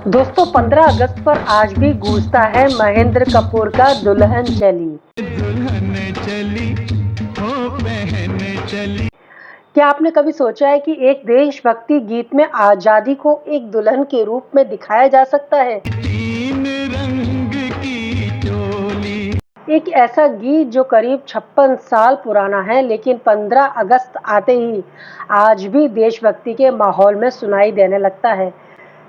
दोस्तों 15 अगस्त पर आज भी गूंजता है महेंद्र कपूर का दुल्हन चली। दुल्हन चली ओ बहन चली। क्या आपने कभी सोचा है कि एक देशभक्ति गीत में आजादी को एक दुल्हन के रूप में दिखाया जा सकता है? तीन रंग की चोली। एक ऐसा गीत जो करीब 56 साल पुराना है, लेकिन 15 अगस्त आते ही आज भी देशभक्ति के माहौल में सुनाई देने लगता है।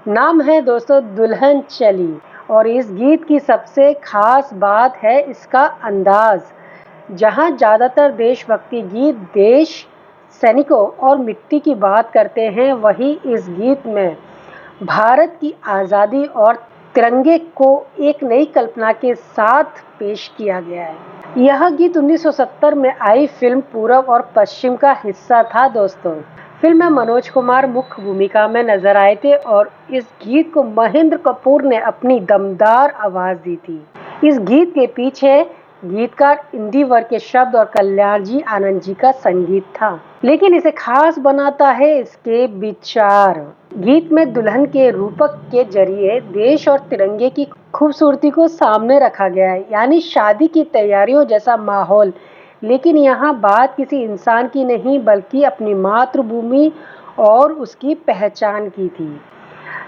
नाम है दोस्तों दुल्हन चली। और इस गीत की सबसे खास बात है इसका अंदाज। जहां ज़्यादातर देशभक्ति गीत देश, सैनिकों और मिट्टी की बात करते हैं, वहीं इस गीत में भारत की आज़ादी और तिरंगे को एक नई कल्पना के साथ पेश किया गया है। यह गीत 1970 में आई फिल्म पूरब और पश्चिम का हिस्सा था दोस्तों। फिल्म में मनोज कुमार मुख्य भूमिका में नजर आए थे और इस गीत को महेंद्र कपूर ने अपनी दमदार आवाज दी थी। इस गीत के पीछे गीतकार इंदिवर के शब्द और कल्याण जी आनंद जी का संगीत था, लेकिन इसे खास बनाता है इसके विचार। गीत में दुल्हन के रूपक के जरिए देश और तिरंगे की खूबसूरती को सामने रखा गया है, यानी शादी की तैयारियों जैसा माहौल। लेकिन यहाँ बात किसी इंसान की नहीं, बल्कि अपनी मातृभूमि और उसकी पहचान की थी।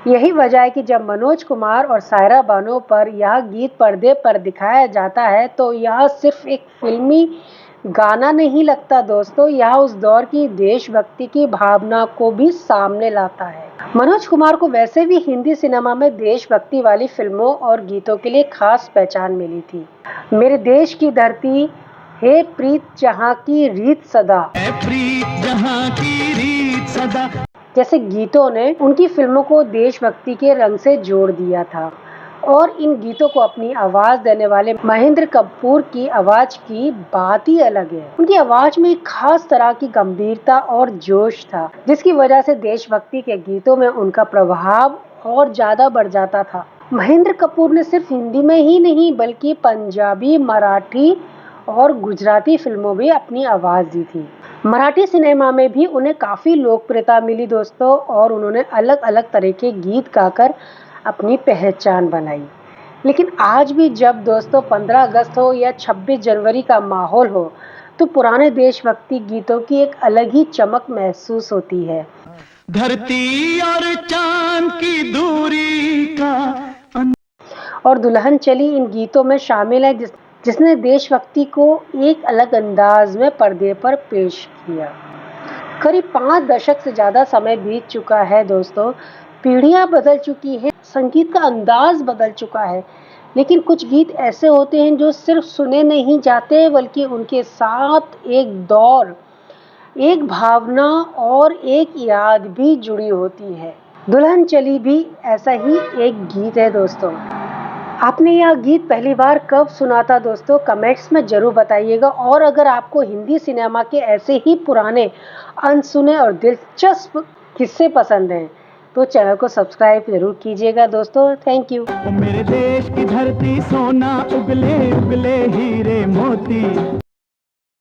यही वजह है कि जब मनोज कुमार और सायरा बानो पर यह गीत पर्दे पर दिखाया जाता है तो यह सिर्फ एक फिल्मी गाना नहीं लगता दोस्तों, यह उस दौर की देशभक्ति की भावना को भी सामने लाता है। मनोज कुमार को वैसे भी हिंदी सिनेमा में देशभक्ति वाली फिल्मों और गीतों के लिए खास पहचान मिली थी। मेरे देश की धरती है प्रीत जहाँ की रीत सदा, प्रीत जहाँ की रीत सदा जैसे गीतों ने उनकी फिल्मों को देशभक्ति के रंग से जोड़ दिया था। और इन गीतों को अपनी आवाज देने वाले महेंद्र कपूर की आवाज की बात ही अलग है। उनकी आवाज में एक खास तरह की गंभीरता और जोश था, जिसकी वजह से देशभक्ति के गीतों में उनका प्रभाव और ज्यादा बढ़ जाता था। महेंद्र कपूर ने सिर्फ हिंदी में ही नहीं, बल्कि पंजाबी, मराठी और गुजराती फिल्मों में अपनी आवाज दी थी। मराठी सिनेमा में भी उन्हें काफ़ी लोकप्रियता मिली दोस्तों, और उन्होंने अलग अलग तरह के गीत गाकर अपनी पहचान बनाई। लेकिन आज भी जब दोस्तों 15 अगस्त हो या 26 जनवरी का माहौल हो, तो पुराने देशभक्ति गीतों की एक अलग ही चमक महसूस होती है। धरती और चांद की दूरी का और दुल्हन चली इन गीतों में शामिल है, जिसने देशभक्ति को एक अलग अंदाज में पर्दे पर पेश किया। करीब 5 दशक से ज़्यादा समय बीत चुका है दोस्तों, पीढ़ियाँ बदल चुकी हैं, संगीत का अंदाज बदल चुका है, लेकिन कुछ गीत ऐसे होते हैं जो सिर्फ सुने नहीं जाते, बल्कि उनके साथ एक दौर, एक भावना और एक याद भी जुड़ी होती है। दुल्हन चली भी ऐसा ही एक गीत है दोस्तों। आपने यह गीत पहली बार कब सुना था दोस्तों? कमेंट्स में ज़रूर बताइएगा। और अगर आपको हिंदी सिनेमा के ऐसे ही पुराने, अनसुने और दिलचस्प किस्से पसंद हैं, तो चैनल को सब्सक्राइब ज़रूर कीजिएगा दोस्तों। Thank you. मेरे देश की धरती सोना उगले उगले हीरे मोती।